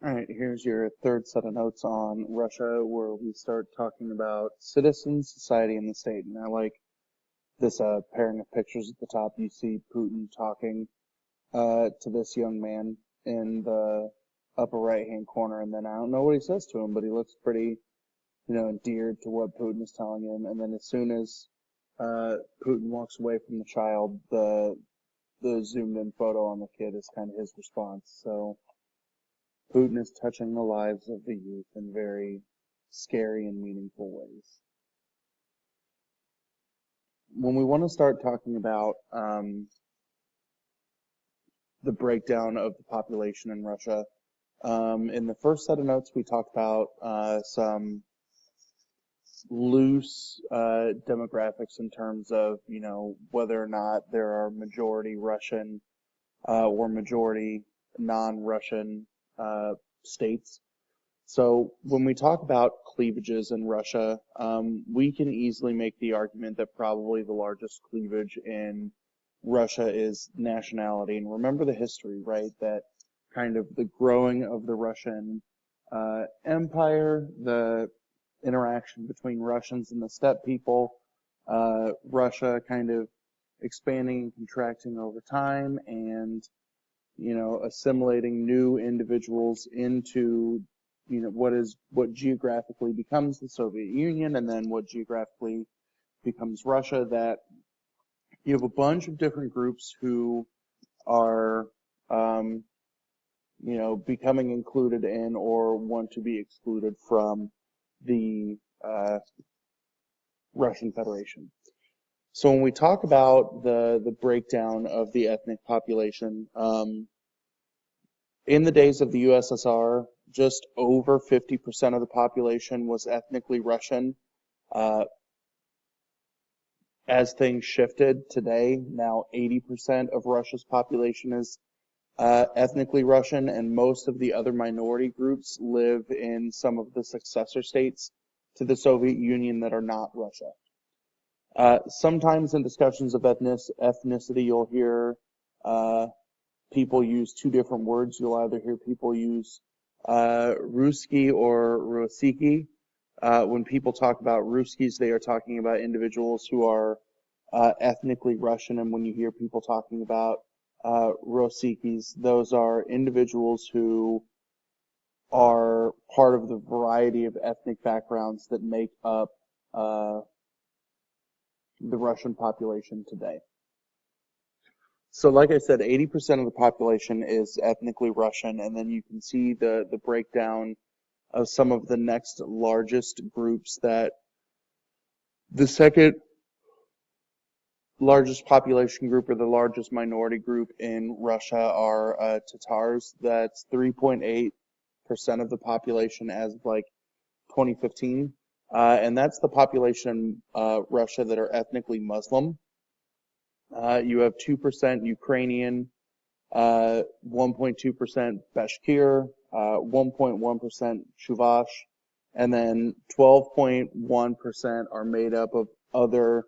All right, here's your third set of notes on Russia, where we start talking about citizens, society, and the state. And I like this pairing of pictures at the top. You see Putin talking to this young man in the upper right-hand corner, and then I don't know what he says to him, but he looks pretty, endeared to what Putin is telling him. And then as soon as Putin walks away from the child, the zoomed-in photo on the kid is kind of his response. So Putin is touching the lives of the youth in very scary and meaningful ways. When we want to start talking about the breakdown of the population in Russia, in the first set of notes we talked about some loose demographics in terms of, whether or not there are majority Russian or majority non-Russian states. So when we talk about cleavages in Russia, we can easily make the argument that probably the largest cleavage in Russia is nationality. And remember the history, right? That kind of the growing of the Russian empire, the interaction between Russians and the steppe people, Russia kind of expanding and contracting over time, and assimilating new individuals into, what geographically becomes the Soviet Union, and then what geographically becomes Russia. That you have a bunch of different groups who are, becoming included in or want to be excluded from the Russian Federation. So when we talk about the breakdown of the ethnic population, in the days of the USSR, just over 50% of the population was ethnically Russian. As things shifted today, now 80% of Russia's population is ethnically Russian, and most of the other minority groups live in some of the successor states to the Soviet Union that are not Russia. Sometimes in discussions of ethnicity, you'll hear people use two different words. You'll either hear people use Ruski or Rosiki. When people talk about Ruskis, they are talking about individuals who are ethnically Russian, and when you hear people talking about Rosikis, those are individuals who are part of the variety of ethnic backgrounds that make up the Russian population today. So like I said, 80% of the population is ethnically Russian, and then you can see the breakdown of some of the next largest groups. That the second largest population group, or the largest minority group in Russia, are Tatars. That's 3.8% of the population as of 2015. And that's the population in Russia that are ethnically Muslim. You have 2% Ukrainian, 1.2% Bashkir, 1.1% Chuvash, and then 12.1% are made up of other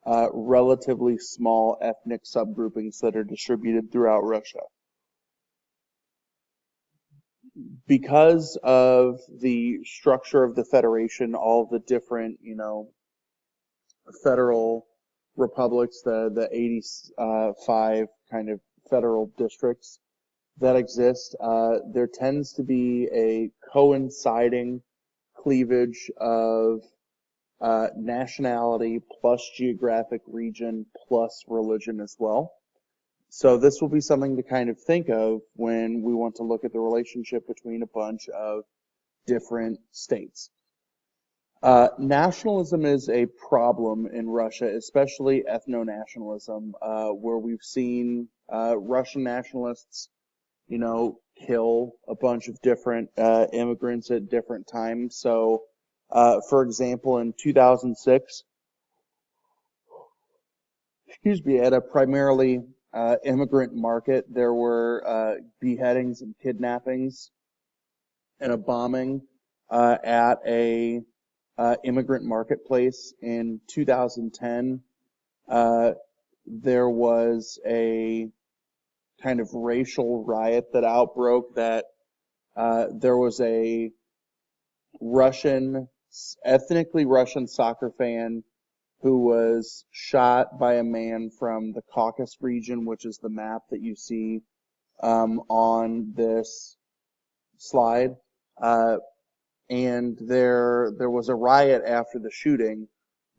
relatively small ethnic subgroupings that are distributed throughout Russia. Because of the structure of the federation, all the different, federal republics, the 85 kind of federal districts that exist, there tends to be a coinciding cleavage of nationality plus geographic region plus religion as well. So this will be something to kind of think of when we want to look at the relationship between a bunch of different states. Nationalism is a problem in Russia, especially ethno-nationalism, where we've seen Russian nationalists, kill a bunch of different immigrants at different times. So, for example, in 2006, at a primarily immigrant market, there were beheadings and kidnappings and a bombing at a immigrant marketplace. In 2010, there was a kind of racial riot that outbroke that there was a ethnically Russian soccer fan who was shot by a man from the Caucasus region, which is the map that you see on this slide. And there was a riot after the shooting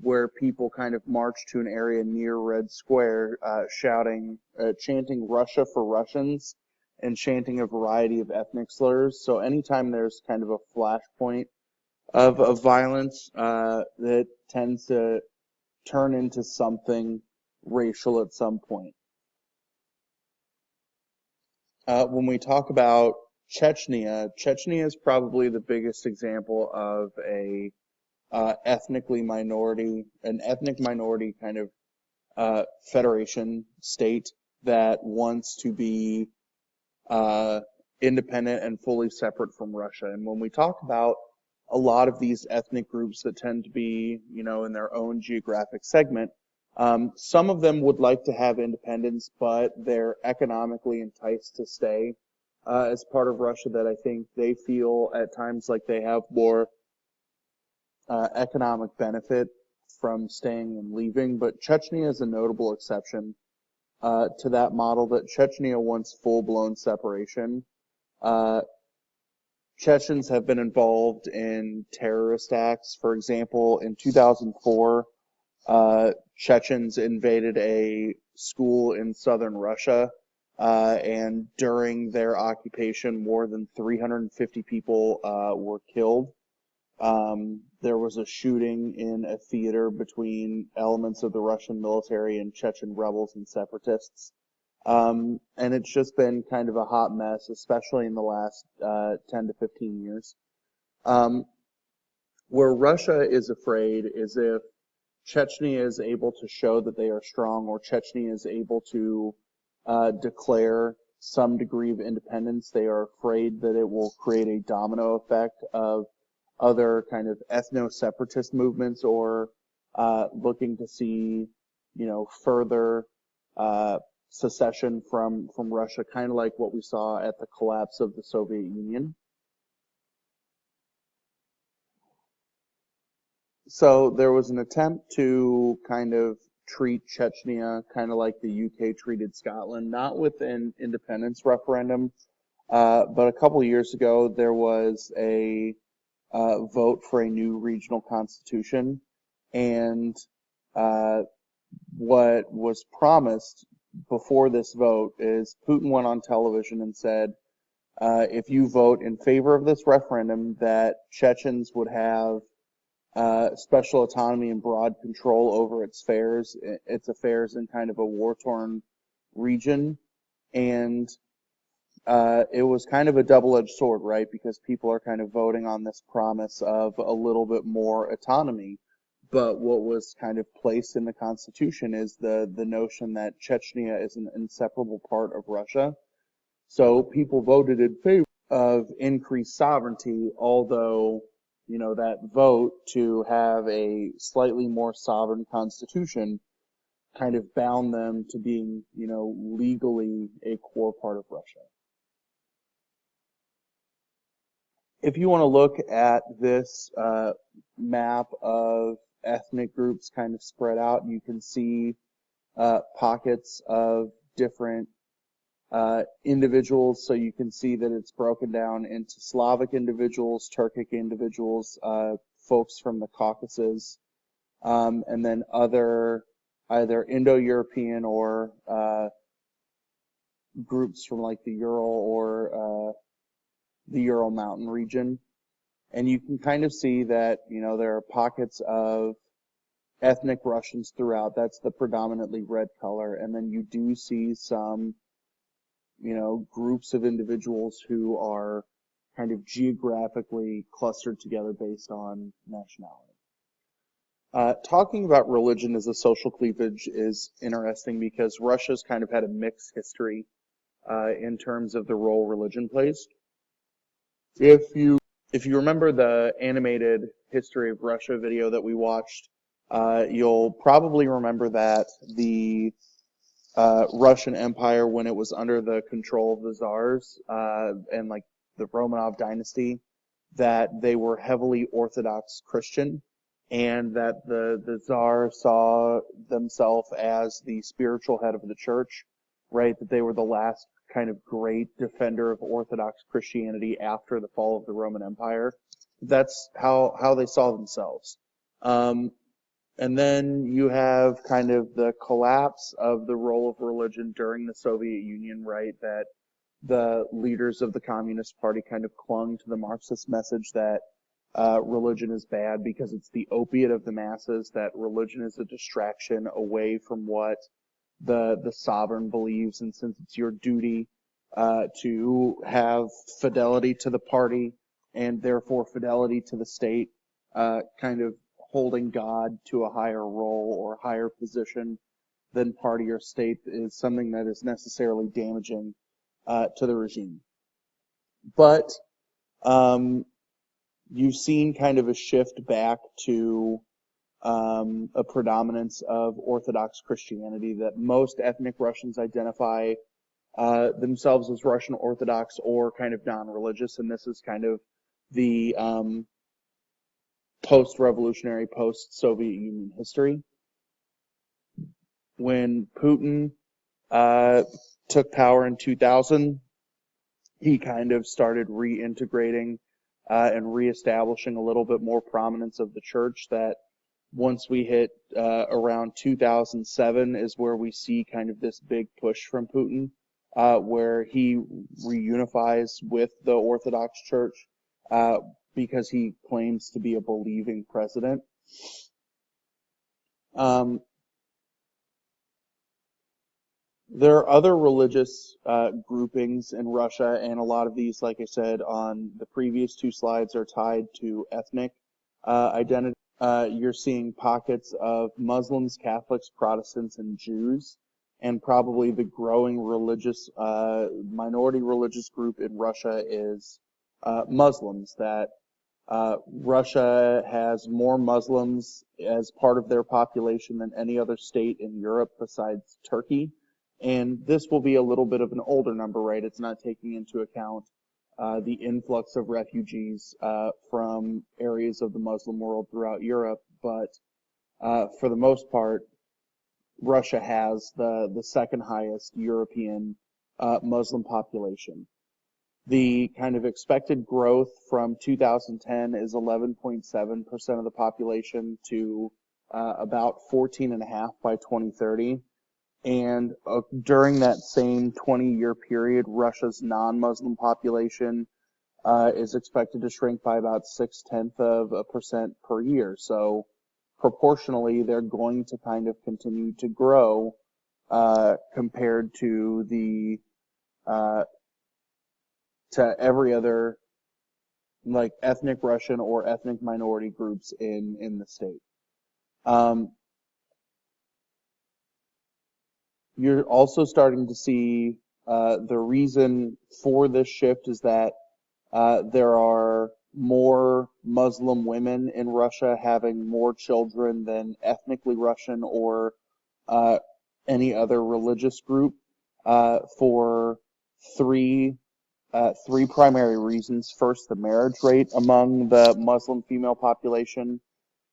where people kind of marched to an area near Red Square, chanting "Russia for Russians" and chanting a variety of ethnic slurs. So anytime there's kind of a flashpoint of violence, that tends to turn into something racial at some point. When we talk about Chechnya is probably the biggest example of an ethnic minority kind of federation state that wants to be independent and fully separate from Russia. And when we talk about a lot of these ethnic groups that tend to be, in their own geographic segment, some of them would like to have independence, but they're economically enticed to stay as part of Russia, that I think they feel at times like they have more economic benefit from staying and leaving. But Chechnya is a notable exception to that model, that Chechnya wants full-blown separation. Chechens have been involved in terrorist acts. For example, in 2004, Chechens invaded a school in southern Russia, and during their occupation, more than 350 people were killed. There was a shooting in a theater between elements of the Russian military and Chechen rebels and separatists. And it's just been kind of a hot mess, especially in the last 10 to 15 years. Where Russia is afraid is if Chechnya is able to show that they are strong, or Chechnya is able to declare some degree of independence, they are afraid that it will create a domino effect of other kind of ethno-separatist movements, or looking to see, further secession from Russia, kind of like what we saw at the collapse of the Soviet Union. So there was an attempt to kind of treat Chechnya kind of like the UK treated Scotland, not with an independence referendum, but a couple of years ago there was a vote for a new regional constitution, and what was promised before this vote is Putin went on television and said, if you vote in favor of this referendum, that Chechens would have special autonomy and broad control over its affairs in kind of a war-torn region. And it was kind of a double-edged sword, right? Because people are kind of voting on this promise of a little bit more autonomy. But what was kind of placed in the Constitution is the notion that Chechnya is an inseparable part of Russia. So people voted in favor of increased sovereignty, although, that vote to have a slightly more sovereign constitution kind of bound them to being, legally a core part of Russia. If you want to look at this map of ethnic groups kind of spread out, you can see pockets of different individuals. So you can see that it's broken down into Slavic individuals, Turkic individuals, folks from the Caucasus, and then other either Indo-European or groups from like the Ural or the Ural Mountain region. And you can kind of see that, there are pockets of ethnic Russians throughout. That's the predominantly red color. And then you do see some, groups of individuals who are kind of geographically clustered together based on nationality. Talking about religion as a social cleavage is interesting because Russia's kind of had a mixed history in terms of the role religion plays. If you remember the animated History of Russia video that we watched, you'll probably remember that the Russian Empire, when it was under the control of the Tsars, and like the Romanov dynasty, that they were heavily Orthodox Christian, and that the Tsar saw themselves as the spiritual head of the church, right? That they were the last kind of great defender of Orthodox Christianity after the fall of the Roman Empire. That's how they saw themselves. And then you have kind of the collapse of the role of religion during the Soviet Union, right? That the leaders of the Communist Party kind of clung to the Marxist message that religion is bad because it's the opiate of the masses, that religion is a distraction away from what the sovereign believes, and since it's your duty to have fidelity to the party and therefore fidelity to the state, kind of holding God to a higher role or higher position than party or state is something that is necessarily damaging to the regime. But you've seen kind of a shift back to a predominance of Orthodox Christianity, that most ethnic Russians identify themselves as Russian Orthodox or kind of non-religious, and this is kind of the post-revolutionary, post-Soviet Union history. When Putin took power in 2000, he kind of started reintegrating and reestablishing a little bit more prominence of the church. That once we hit around 2007 is where we see kind of this big push from Putin, where he reunifies with the Orthodox Church because he claims to be a believing president. There are other religious groupings in Russia, and a lot of these, like I said on the previous two slides, are tied to ethnic identity. You're seeing pockets of Muslims, Catholics, Protestants, and Jews, and probably the growing religious minority religious group in Russia is Muslims. That Russia has more Muslims as part of their population than any other state in Europe besides Turkey. And this will be a little bit of an older number, right? It's not taking into account the influx of refugees from areas of the Muslim world throughout Europe. But for the most part, Russia has the second highest European Muslim population. The kind of expected growth from 2010 is 11.7% of the population to about 14.5% by 2030. And during that same 20-year period, Russia's non-Muslim population is expected to shrink by about 0.6% per year. So proportionally, they're going to kind of continue to grow compared to the to every other like ethnic Russian or ethnic minority groups in the state. You're also starting to see the reason for this shift is that there are more Muslim women in Russia having more children than ethnically Russian or any other religious group for three primary reasons. First, the marriage rate among the Muslim female population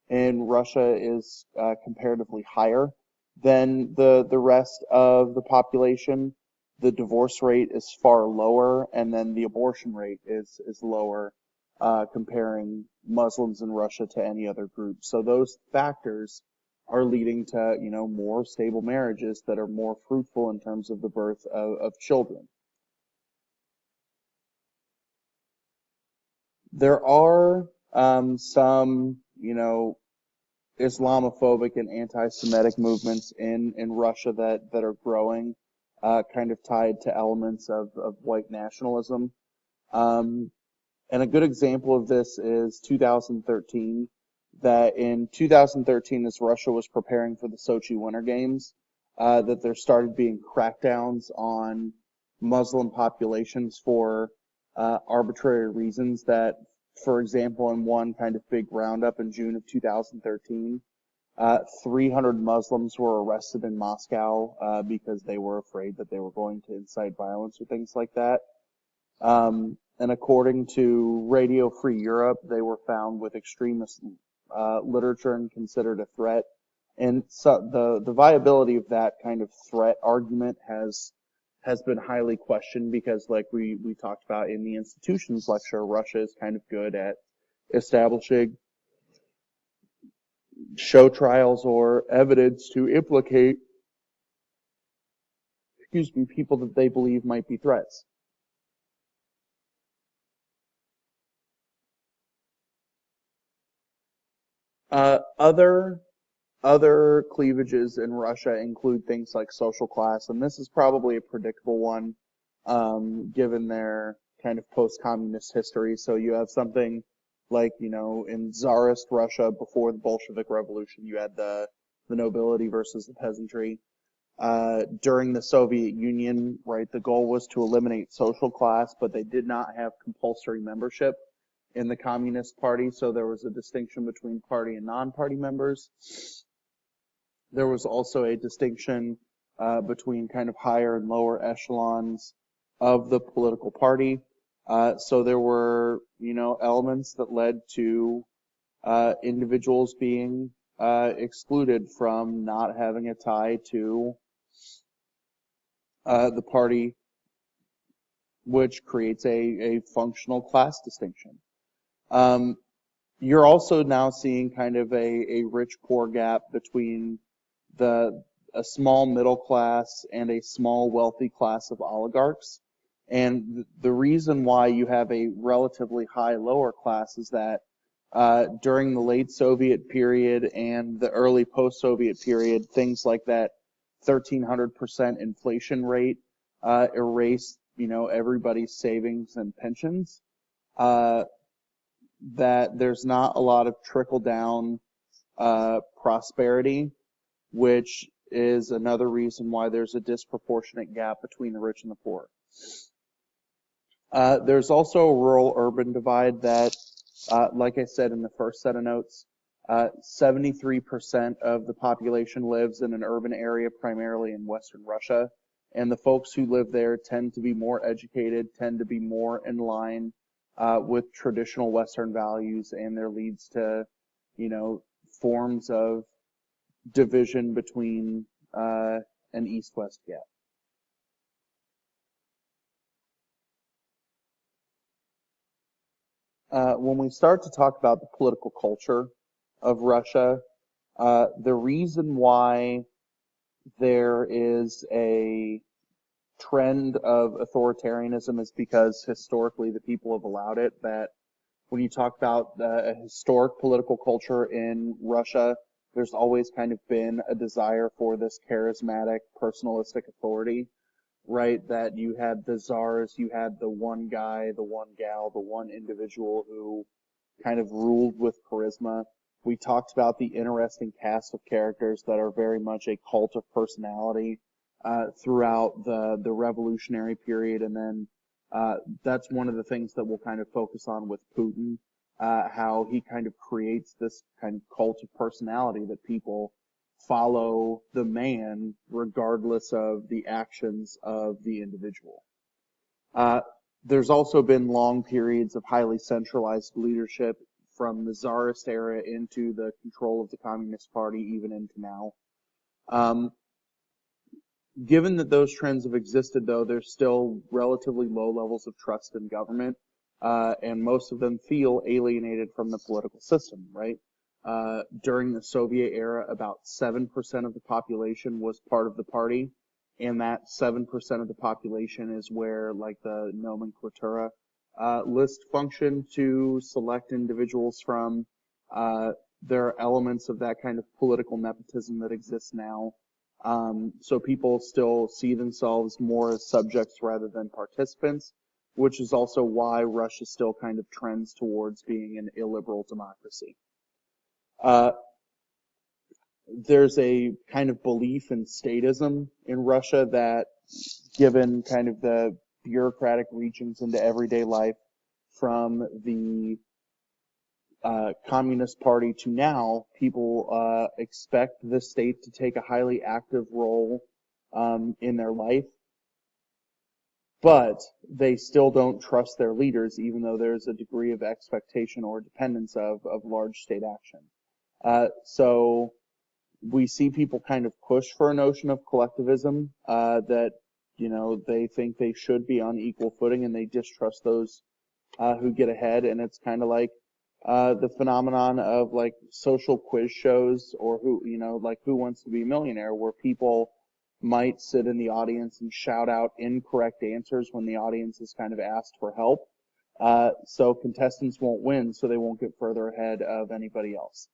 in Russia is comparatively higher than the rest of the population. The divorce rate is far lower, and then the abortion rate is lower comparing Muslims in Russia to any other group. So those factors are leading to, more stable marriages that are more fruitful in terms of the birth of children. There are some, Islamophobic and anti-Semitic movements in Russia that are growing, kind of tied to elements of white nationalism. And a good example of this is 2013, that in 2013, as Russia was preparing for the Sochi Winter Games, that there started being crackdowns on Muslim populations for arbitrary reasons. That, for example, in one kind of big roundup in June of 2013, 300 Muslims were arrested in Moscow because they were afraid that they were going to incite violence or things like that. And according to Radio Free Europe, they were found with extremist literature and considered a threat. And so the viability of that kind of threat argument has been highly questioned because, like we talked about in the institutions lecture, Russia is kind of good at establishing show trials or evidence to implicate, people that they believe might be threats. Other cleavages in Russia include things like social class, and this is probably a predictable one, given their kind of post-communist history. So you have something like, in Tsarist Russia before the Bolshevik Revolution, you had the nobility versus the peasantry. During the Soviet Union, right, the goal was to eliminate social class, but they did not have compulsory membership in the Communist Party, so there was a distinction between party and non-party members. There was also a distinction between kind of higher and lower echelons of the political party. So there were, elements that led to individuals being excluded from not having a tie to the party, which creates a functional class distinction. You're also now seeing kind of a rich-poor gap between a small middle class and a small wealthy class of oligarchs. And the reason why you have a relatively high lower class is that during the late Soviet period and the early post-Soviet period, things like that 1,300% inflation rate erased, everybody's savings and pensions. That there's not a lot of trickle-down prosperity, which is another reason why there's a disproportionate gap between the rich and the poor. There's also a rural-urban divide that, like I said in the first set of notes, 73% of the population lives in an urban area, primarily in Western Russia, and the folks who live there tend to be more educated, tend to be more in line with traditional Western values, and there leads to, forms of division between an East-West gap. When we start to talk about the political culture of Russia, the reason why there is a trend of authoritarianism is because historically the people have allowed it. That when you talk about a historic political culture in Russia, there's always kind of been a desire for this charismatic, personalistic authority, right? That you had the czars, you had the one guy, the one gal, the one individual who kind of ruled with charisma. We talked about the interesting cast of characters that are very much a cult of personality throughout the revolutionary period, and then that's one of the things that we'll kind of focus on with Putin, how he kind of creates this kind of cult of personality that people follow the man regardless of the actions of the individual. There's also been long periods of highly centralized leadership from the Tsarist era into the control of the Communist Party, even into now. Given that those trends have existed, though, there's still relatively low levels of trust in government, and most of them feel alienated from the political system, right? During the Soviet era, about 7% of the population was part of the party, and that 7% of the population is where, like, the nomenclatura list functioned to select individuals from. There are elements of that kind of political nepotism that exists now. So people still see themselves more as subjects rather than participants, which is also why Russia still kind of trends towards being an illiberal democracy. There's a kind of belief in statism in Russia that, given kind of the bureaucratic reachings into everyday life from the Communist Party to now, people expect the state to take a highly active role in their life. but they still don't trust their leaders, even though there's a degree of expectation or dependence of large state action. So we see people kind of push for a notion of collectivism, that, they think they should be on equal footing and they distrust those who get ahead. And it's kind of like the phenomenon of like social quiz shows, or like Who Wants to Be a Millionaire, where people might sit in the audience and shout out incorrect answers when the audience is kind of asked for help. So contestants won't win, so they won't get further ahead of anybody else.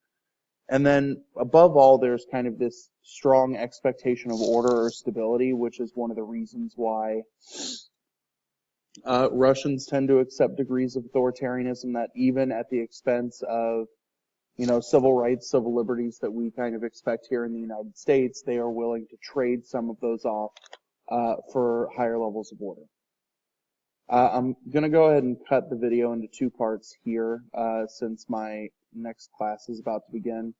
And then above all, there's kind of this strong expectation of order or stability, which is one of the reasons why Russians tend to accept degrees of authoritarianism, that even at the expense of, civil rights, civil liberties that we kind of expect here in the United States, they are willing to trade some of those off for higher levels of order. I'm going to go ahead and cut the video into two parts here, since my next class is about to begin.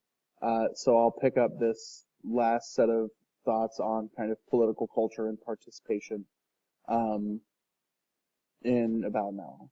So I'll pick up this last set of thoughts on kind of political culture and participation in about an hour.